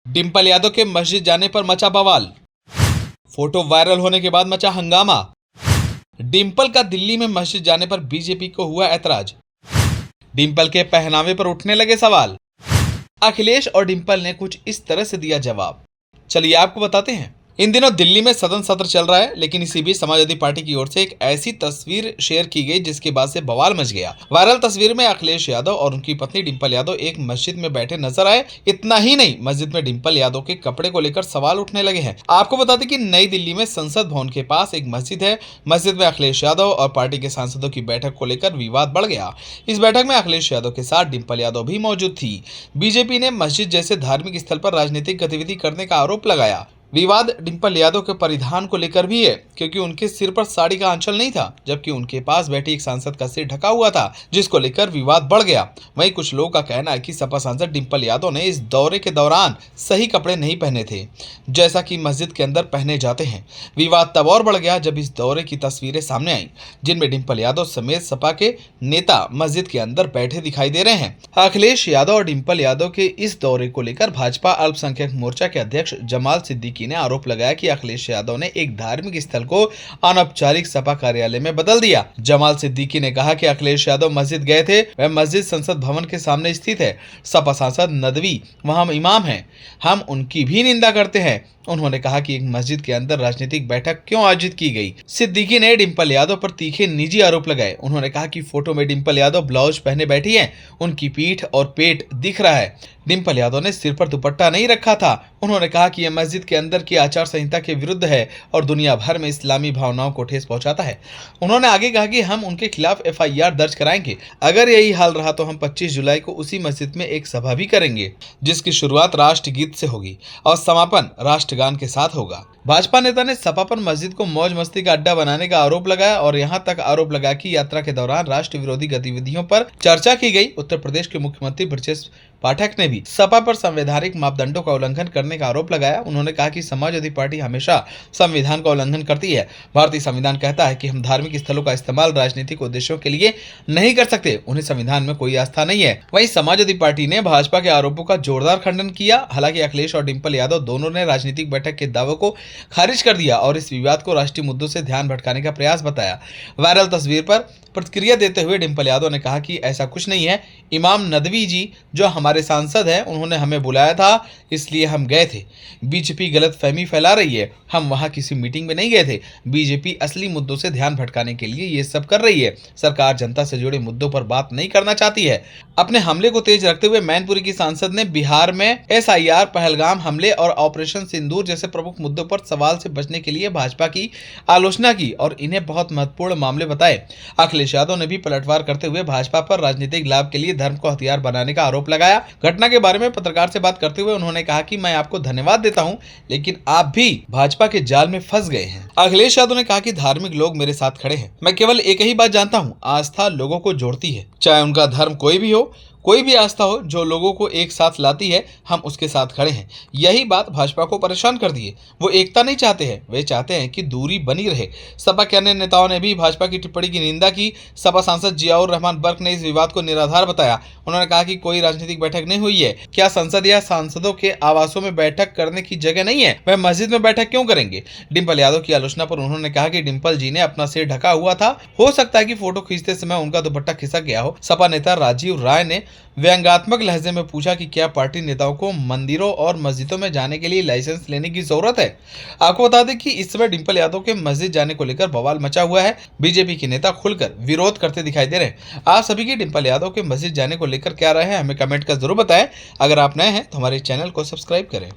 डिंपल यादव के मस्जिद जाने पर मचा बवाल। फोटो वायरल होने के बाद मचा हंगामा। डिंपल का दिल्ली में मस्जिद जाने पर बीजेपी को हुआ ऐतराज। डिंपल के पहनावे पर उठने लगे सवाल। अखिलेश और डिंपल ने कुछ इस तरह से दिया जवाब। चलिए आपको बताते हैं। इन दिनों दिल्ली में सदन सत्र चल रहा है, लेकिन इसी बीच समाजवादी पार्टी की ओर से एक ऐसी तस्वीर शेयर की गई जिसके बाद से बवाल मच गया। वायरल तस्वीर में अखिलेश यादव और उनकी पत्नी डिंपल यादव एक मस्जिद में बैठे नजर आए। इतना ही नहीं, मस्जिद में डिंपल यादव के कपड़े को लेकर सवाल उठने लगे हैं। आपको बता दें कि नई दिल्ली में संसद भवन के पास एक मस्जिद है। मस्जिद में अखिलेश यादव और पार्टी के सांसदों की बैठक को लेकर विवाद बढ़ गया। इस बैठक में अखिलेश यादव के साथ डिंपल यादव भी मौजूद थी। बीजेपी ने मस्जिद जैसे धार्मिक स्थल पर राजनीतिक गतिविधि करने का आरोप लगाया। विवाद डिंपल यादव के परिधान को लेकर भी है, क्योंकि उनके सिर पर साड़ी का आंचल नहीं था, जबकि उनके पास बैठी एक सांसद का सिर ढका हुआ था, जिसको लेकर विवाद बढ़ गया। वहीं कुछ लोगों का कहना है कि सपा सांसद डिंपल यादव ने इस दौरे के दौरान सही कपड़े नहीं पहने थे, जैसा कि मस्जिद के अंदर पहने जाते हैं। विवाद तब और बढ़ गया जब इस दौरे की तस्वीरें सामने आई, जिनमें डिंपल यादव समेत सपा के नेता मस्जिद के अंदर बैठे दिखाई दे रहे हैं। अखिलेश यादव और डिंपल यादव के इस दौरे को लेकर भाजपा अल्पसंख्यक मोर्चा के अध्यक्ष जमाल सिद्दीकी ने आरोप लगाया कि अखिलेश यादव ने एक धार्मिक स्थल को अनौपचारिक सपा कार्यालय में बदल दिया। जमाल सिद्दीकी ने कहा कि अखिलेश यादव मस्जिद गए थे, वह मस्जिद संसद भवन के सामने स्थित है। सपा सांसद नदवी वहां इमाम हैं, हम उनकी भी निंदा करते हैं। उन्होंने कहा कि एक मस्जिद के अंदर राजनीतिक बैठक क्यों आयोजित की गई। सिद्दीकी ने डिंपल यादव पर तीखे निजी आरोप लगाए। उन्होंने कहा कि फोटो में डिंपल यादव ब्लाउज पहने बैठी हैं, उनकी पीठ और पेट दिख रहा है। डिंपल यादव ने सिर पर दुपट्टा नहीं रखा था। उन्होंने कहा कि यह मस्जिद के अंदर की आचार संहिता के विरुद्ध है और दुनिया भर में इस्लामी भावनाओं को ठेस पहुंचाता है। उन्होंने आगे कहा कि हम उनके खिलाफ FIR दर्ज कराएंगे। अगर यही हाल रहा तो हम 25 जुलाई को उसी मस्जिद में एक सभा भी करेंगे, जिसकी शुरुआत राष्ट्रगीत से होगी और समापन राष्ट्रगान के साथ होगा। भाजपा नेता ने सपा पर मस्जिद को मौज मस्ती का अड्डा बनाने का आरोप लगाया और यहां तक आरोप लगाया कि यात्रा के दौरान राष्ट्र विरोधी गतिविधियों पर चर्चा की गई। उत्तर प्रदेश के मुख्यमंत्री ब्रजेश पाठक ने भी सपा पर संवैधानिक मापदंडों का उल्लंघन करने का आरोप लगाया। उन्होंने कहा कि समाजवादी पार्टी हमेशा संविधान का उल्लंघन करती है। भारतीय संविधान कहता है कि हम धार्मिक स्थलों का इस्तेमाल राजनीतिक उद्देश्यों के लिए नहीं कर सकते। उन्हें संविधान में कोई आस्था नहीं है। वहीं समाजवादी पार्टी ने भाजपा के आरोपों का जोरदार खंडन किया। हालांकि अखिलेश और डिंपल यादव दोनों ने राजनीतिक बैठक के दावों को खारिज कर दिया और इस विवाद को राष्ट्रीय मुद्दों से ध्यान भटकाने का प्रयास बताया। वायरल तस्वीर पर प्रतिक्रिया देते हुए डिंपल यादव ने कहा कि ऐसा कुछ नहीं है। इमाम नदवी जी जो हमारे सांसद हैं, उन्होंने हमें बुलाया था, इसलिए हम गए थे। बीजेपी गलत फहमी फैला रही है, हम वहां किसी मीटिंग में नहीं गए थे। बीजेपी असली मुद्दों से ध्यान भटकाने के लिए ये सब कर रही है। सरकार जनता से जुड़े मुद्दों पर बात नहीं करना चाहती है। अपने हमले को तेज रखते हुए मैनपुरी की सांसद ने बिहार में SIR, पहलगाम हमले और ऑपरेशन सिंदूर जैसे प्रमुख मुद्दों पर सवाल से बचने के लिए भाजपा की आलोचना की और इन्हें बहुत महत्वपूर्ण मामले बताए। अखिलेश यादव ने भी पलटवार करते हुए भाजपा पर राजनीतिक लाभ के लिए धर्म को हथियार बनाने का आरोप लगाया। घटना के बारे में पत्रकार से बात करते हुए उन्होंने कहा कि मैं आपको धन्यवाद देता हूं, लेकिन आप भी भाजपा के जाल में फंस गए हैं। अखिलेश यादव ने कहा कि धार्मिक लोग मेरे साथ खड़े हैं। मैं केवल एक ही बात जानता हूं, आस्था लोगों को जोड़ती है, चाहे उनका धर्म कोई भी हो। कोई भी आस्था हो जो लोगों को एक साथ लाती है, हम उसके साथ खड़े हैं। यही बात भाजपा को परेशान कर दी है। वो एकता नहीं चाहते हैं, वे चाहते हैं कि दूरी बनी रहे। सपा के अन्य नेताओं ने भी भाजपा की टिप्पणी की निंदा की। सपा सांसद जियाउर रहमान बर्क ने इस विवाद को निराधार बताया। उन्होंने कहा कि कोई राजनीतिक बैठक नहीं हुई है। क्या संसद या सांसदों के आवासों में बैठक करने की जगह नहीं है? वह मस्जिद में बैठक क्यों करेंगे? डिंपल यादव की आलोचना पर उन्होंने कहा कि डिंपल जी ने अपना सिर ढका हुआ था, हो सकता है कि फोटो खींचते समय उनका दुपट्टा खिसक गया हो। सपा नेता राजीव राय ने व्यंग्यात्मक लहजे में पूछा कि क्या पार्टी नेताओं को मंदिरों और मस्जिदों में जाने के लिए लाइसेंस लेने की जरूरत है? आपको बता दें कि इस समय डिंपल यादव के मस्जिद जाने को लेकर बवाल मचा हुआ है। बीजेपी के नेता खुलकर विरोध करते दिखाई दे रहे हैं। आप सभी की डिंपल यादव के मस्जिद जाने को लेकर क्या राय है, हमें कमेंट कर जरूर बताएं। अगर आप नए हैं तो हमारे चैनल को सब्सक्राइब करें।